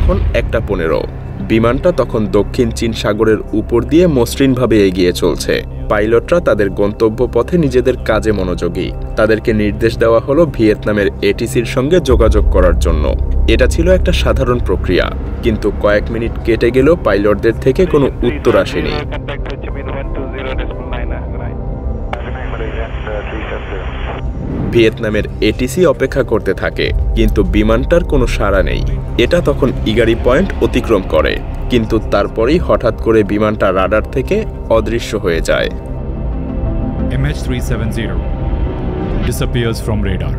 তখন 1:15। বিমানটা তখন দক্ষিণ চীন সাগরের উপর দিয়ে মসৃণভাবে এগিয়ে চলছে। পাইলটরা তাদের গন্তব্য পথে নিজেদের কাজে মনোযোগী। তাদেরকে নির্দেশ দেওয়া হলো ভিয়েতনামের এটিসির সঙ্গে যোগাযোগ করার জন্য। এটা ছিল একটা সাধারণ প্রক্রিয়া, কিন্তু কয়েক মিনিট কেটে গেলেও পাইলটদের থেকে কোনো উত্তর আসেনি। ভিয়েতনামের এটিসি অপেক্ষা করতে থাকে, কিন্তু বিমানটার কোনো সাড়া নেই। এটা তখন ইগারি পয়েন্ট অতিক্রম করে, কিন্তু তারপরেই হঠাৎ করে বিমানটা রাডার থেকে অদৃশ্য হয়ে যায়। MH370 disappears from radar.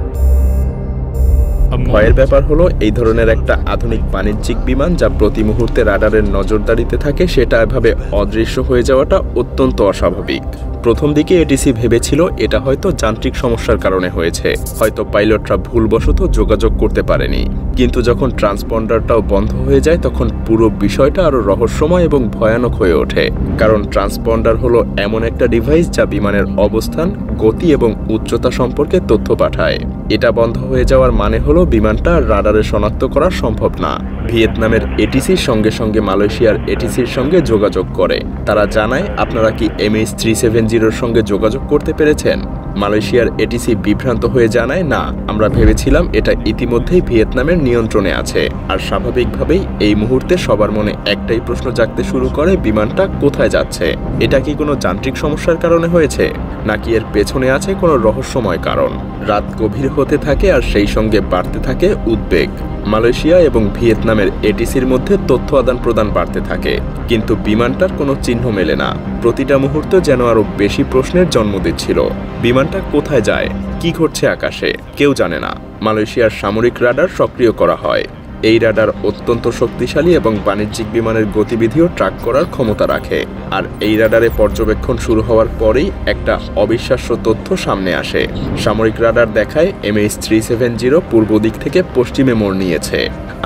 ভয়ের ব্যাপার হলো এই ধরনের একটা আধুনিক বাণিজ্যিক বিমান যা প্রতি মুহূর্তে রাডারের নজরদারিতে থাকে, সেটা এভাবে অদৃশ্য হয়ে যাওয়াটা অত্যন্ত অস্বাভাবিক। প্রথম দিকে এটিসি ভেবেছিল এটা হয়তো যান্ত্রিক সমস্যার কারণে হয়েছে, হয়তো পাইলটরা ভুলবশত যোগাযোগ করতে পারেনি। কিন্তু যখন ট্রান্সপন্ডারটাও বন্ধ হয়ে যায় তখন পুরো বিষয়টা আরো রহস্যময় এবং ভয়ানক হয়ে ওঠে। কারণ ট্রান্সপন্ডার হলো এমন একটা ডিভাইস যা বিমানের অবস্থান, গতি এবং উচ্চতা সম্পর্কে তথ্য পাঠায়। এটা বন্ধ হয়ে যাওয়ার মানে হলো বিমানটা রাডারে শনাক্ত করা সম্ভব না। ভিয়েতনামের এটিসির সঙ্গে সঙ্গে মালয়েশিয়ার এটিসির সঙ্গে যোগাযোগ করে। তারা জানায়, আপনারা কি MH370-র সঙ্গে যোগাযোগ করতে পেরেছেন? মালয়েশিয়ার এটিসি বিভ্রান্ত হয়ে জানায়, না, আমরা ভেবেছিলাম এটা ইতিমধ্যেই ভিয়েতনামের নিয়ন্ত্রণে আছে। আর স্বাভাবিকভাবেই এই মুহূর্তে সবার মনে একটাই প্রশ্ন জাগতে শুরু করে, বিমানটা কোথায় যাচ্ছে? এটা কি কোনো যান্ত্রিক সমস্যার কারণে হয়েছে, নাকি এর পেছনে আছে কোনো রহস্যময় কারণ? রাত গভীর হতে থাকে আর সেই সঙ্গে বাড়তে থাকে উদ্বেগ। মালয়েশিয়া এবং ভিয়েতনামের এটিসির মধ্যে তথ্য আদান প্রদান বাড়তে থাকে, কিন্তু বিমানটার কোনো চিহ্ন মেলে না। প্রতিটা মুহূর্ত যেন আরো বেশি প্রশ্নের জন্ম দিচ্ছিল। বিমানটা কোথায় যায়, কি ঘটছে আকাশে, কেউ জানে না। মালয়েশিয়ার সামরিক রাডার সক্রিয় করা হয়। এই রাডার অত্যন্ত শক্তিশালী এবং বাণিজ্যিক বিমানের গতিবিধিও ট্র্যাক করার ক্ষমতা রাখে। আর এই রাডারে পর্যবেক্ষণ শুরু হওয়ার পরেই একটা অবিশ্বাস্য তথ্য সামনে আসে। সামরিক রাডার দেখায় MH370 পূর্ব দিক থেকে পশ্চিমে মোড় নিয়েছে।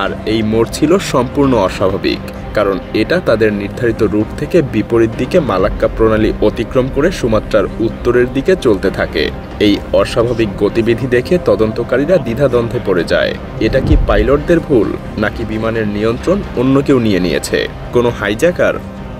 আর এই মোড় ছিল সম্পূর্ণ অস্বাভাবিক, কারণ এটা তাদের নির্ধারিত রুট থেকে বিপরীত দিকে মালাক্কা প্রণালী অতিক্রম করে সুমাত্রার উত্তরের দিকে চলতে থাকে। এই অস্বাভাবিক গতিবিধি দেখে তদন্তকারীরা দ্বিধাদ্বন্দ্বে পড়ে যায়। এটা কি পাইলটদের ভুল, নাকি বিমানের নিয়ন্ত্রণ অন্য কেউ নিয়েছে? কোনো হাইজ্যাকার?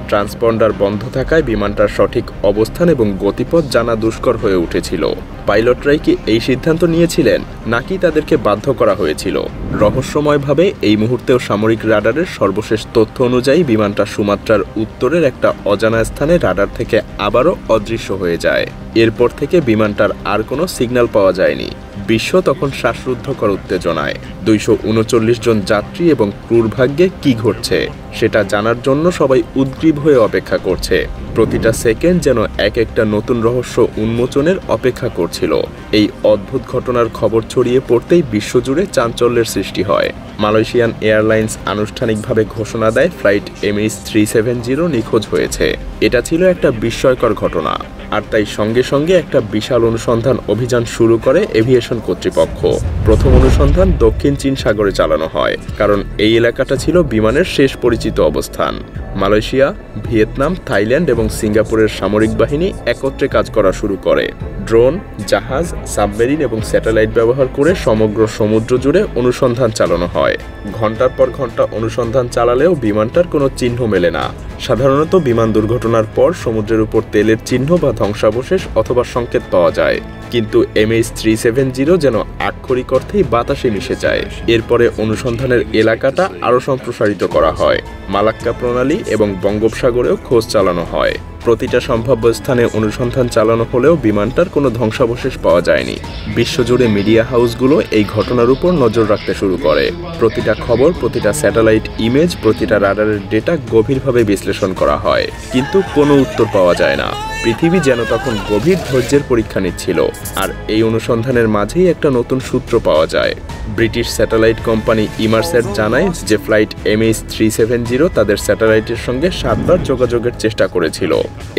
ট্রান্সপন্ডার বন্ধ থাকায় বিমানটার সঠিক অবস্থান এবং গতিপথ জানা দুষ্কর হয়ে উঠেছিল। পাইলটরাই কি এই সিদ্ধান্ত নিয়েছিলেন, নাকি তাদেরকে বাধ্য করা হয়েছিল? রহস্যময়ভাবে এই মুহূর্তেও সামরিক রাডারের সর্বশেষ তথ্য অনুযায়ী বিমানটা সুমাত্রার উত্তরের একটা অজানা স্থানে রাডার থেকে আবারও অদৃশ্য হয়ে যায়। এরপর থেকে বিমানটার আর কোনো সিগন্যাল পাওয়া যায়নি। বিশ্ব তখন শ্বাসরুদ্ধকর উত্তেজনায়। 239 জন যাত্রী এবং ক্রুর ভাগ্যে কি ঘটছে সেটা জানার জন্য সবাই উদ্গ্রীব হয়ে অপেক্ষা করছে। প্রতিটা সেকেন্ড যেন এক একটা নতুন রহস্য উন্মোচনের অপেক্ষা করছিল। এই অদ্ভুত ঘটনার খবর ছড়িয়ে পড়তেই বিশ্বজুড়ে চাঞ্চল্যের সৃষ্টি হয়। মালয়েশিয়ান এয়ারলাইন্স আনুষ্ঠানিকভাবে ঘোষণা দেয় ফ্লাইট MH370 নিখোঁজ হয়েছে। এটা ছিল একটা বিস্ময়কর ঘটনা, আর তাই সঙ্গে সঙ্গে একটা বিশাল অনুসন্ধান অভিযান শুরু করে এভিয়েশন কর্তৃপক্ষ। প্রথম অনুসন্ধান দক্ষিণ চীন সাগরে চালানো হয়, কারণ এই এলাকাটা ছিল বিমানের শেষ পরিচিত অবস্থান। মালয়েশিয়া, ভিয়েতনাম, থাইল্যান্ড এবং সিঙ্গাপুরের সামরিক বাহিনী একত্রে কাজ করা শুরু করে। ড্রোন, জাহাজ, সাবমেরিন এবং স্যাটেলাইট ব্যবহার করে সমগ্র সমুদ্র জুড়ে অনুসন্ধান চালানো হয়। ঘন্টার পর ঘন্টা অনুসন্ধান চালালেও বিমানটার কোনো চিহ্ন মেলে না। সাধারণত বিমান দুর্ঘটনার পর সমুদ্রের উপর তেলের চিহ্ন বা ধ্বংসাবশেষ অথবা সংকেত পাওয়া যায়, কিন্তু MH370 যেন আক্ষরিক অর্থেই বাতাসে মিশে যায়। এরপরে অনুসন্ধানের এলাকাটা আরও সম্প্রসারিত করা হয়। মালাক্কা প্রণালী এবং বঙ্গোপসাগরেও খোঁজ চালানো হয়। প্রতিটা সম্ভাব্য স্থানে অনুসন্ধান চালানো হলেও বিমানটার কোনো ধ্বংসাবশেষ পাওয়া যায়নি। বিশ্বজুড়ে মিডিয়া হাউসগুলো এই ঘটনার উপর নজর রাখতে শুরু করে। প্রতিটা খবর, প্রতিটা স্যাটেলাইট ইমেজ, প্রতিটা রাডারের ডেটা গভীরভাবে বিশ্লেষণ করা হয়, কিন্তু কোনো উত্তর পাওয়া যায় না। পৃথিবী যেন তখন গভীর ধৈর্যের পরীক্ষা নিচ্ছিল। আর এই অনুসন্ধানের মাঝেই একটা নতুন সূত্র পাওয়া যায়। ব্রিটিশ স্যাটেলাইট কোম্পানি ইমারস্যাট জানায় যে ফ্লাইট MH370 তাদের স্যাটেলাইটের সঙ্গে 7 বার যোগাযোগের চেষ্টা করেছিল।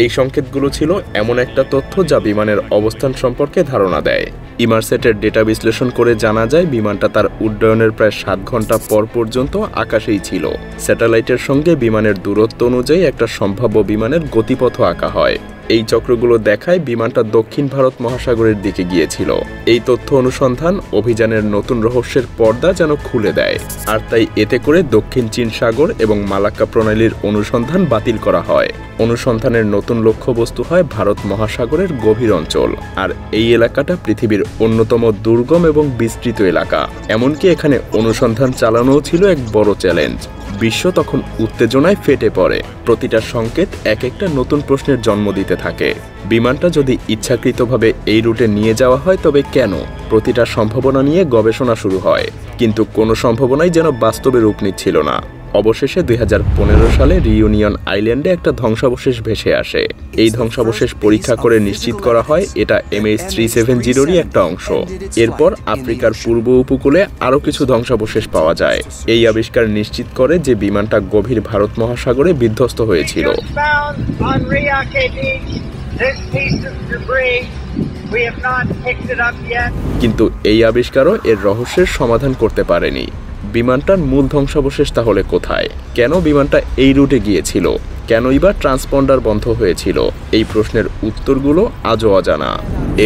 এই সংকেতগুলো ছিল এমন একটা তথ্য যা বিমানের অবস্থান সম্পর্কে ধারণা দেয়। ইমারস্যাটের ডেটা বিশ্লেষণ করে জানা যায় বিমানটা তার উড্ডয়নের প্রায় 7 ঘন্টা পর পর্যন্ত আকাশেই ছিল। স্যাটেলাইটের সঙ্গে বিমানের দূরত্ব অনুযায়ী একটা সম্ভাব্য বিমানের গতিপথ আঁকা হয়। এই চক্রগুলো দেখায় বিমানটা দক্ষিণ ভারত মহাসাগরের দিকে গিয়েছিল। এই তথ্য অনুসন্ধান অভিযানের নতুন রহস্যের পর্দা যেন খুলে দেয়, আর তাই এতে করে দক্ষিণ চীন সাগর এবং মালাক্কা প্রণালীর অনুসন্ধান বাতিল করা হয়। অনুসন্ধানের নতুন লক্ষ্যবস্তু হয় ভারত মহাসাগরের গভীর অঞ্চল, আর এই এলাকাটা পৃথিবীর অন্যতম দুর্গম এবং বিস্তৃত এলাকা। এমনকি এখানে অনুসন্ধান চালানোও ছিল এক বড় চ্যালেঞ্জ। বিশ্ব তখন উত্তেজনায় ফেটে পড়ে। প্রতিটা সংকেত এক একটা নতুন প্রশ্নের জন্ম দিতে থাকে। বিমানটা যদি ইচ্ছাকৃতভাবে এই রুটে নিয়ে যাওয়া হয় তবে কেন? প্রতিটা সম্ভাবনা নিয়ে গবেষণা শুরু হয়, কিন্তু কোনো সম্ভাবনাই যেন বাস্তবে রূপ নিচ্ছিল না। অবশেষে 2015 সালে রিউনিয়ন আইল্যান্ডে একটা ধ্বংসাবশেষ ভেসে আসে। এই ধ্বংসাবশেষ পরীক্ষা করে নিশ্চিত করা হয় এটা MH370-রই একটা অংশ। এরপর আফ্রিকার পূর্ব উপকূলে আরও কিছু ধ্বংসাবশেষ পাওয়া যায়। এই আবিষ্কার নিশ্চিত করে যে বিমানটা গভীর ভারত মহাসাগরে বিধ্বস্ত হয়েছিল। কিন্তু এই আবিষ্কারও এর রহস্যের সমাধান করতে পারেনি। বিমানটার মূল ধ্বংসাবশেষ তাহলে কোথায়? কেন বিমানটা এই রুটে গিয়েছিল? কেনই বা ট্রান্সপন্ডার বন্ধ হয়েছিল? এই প্রশ্নের উত্তরগুলো আজও অজানা।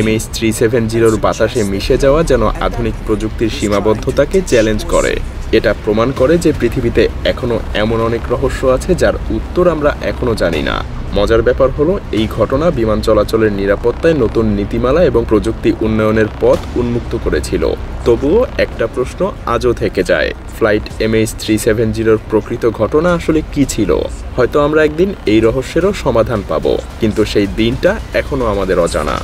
MH370-র বাতাসে মিশে যাওয়া যেন আধুনিক প্রযুক্তির সীমাবদ্ধতাকে চ্যালেঞ্জ করে। এটা প্রমাণ করে যে পৃথিবীতে এখনো এমন অনেক রহস্য আছে যার উত্তর আমরা এখনো জানি না। মজার ব্যাপার হলো এই ঘটনা বিমান চলাচলের নিরাপত্তায় নতুন নীতিমালা এবং প্রযুক্তি উন্নয়নের পথ উন্মুক্ত করেছিল। তবুও একটা প্রশ্ন আজও থেকে যায়, ফ্লাইট MH370-র প্রকৃত ঘটনা আসলে কি ছিল? হয়তো আমরা একদিন এই রহস্যেরও সমাধান পাব, কিন্তু সেই দিনটা এখনো আমাদের অজানা।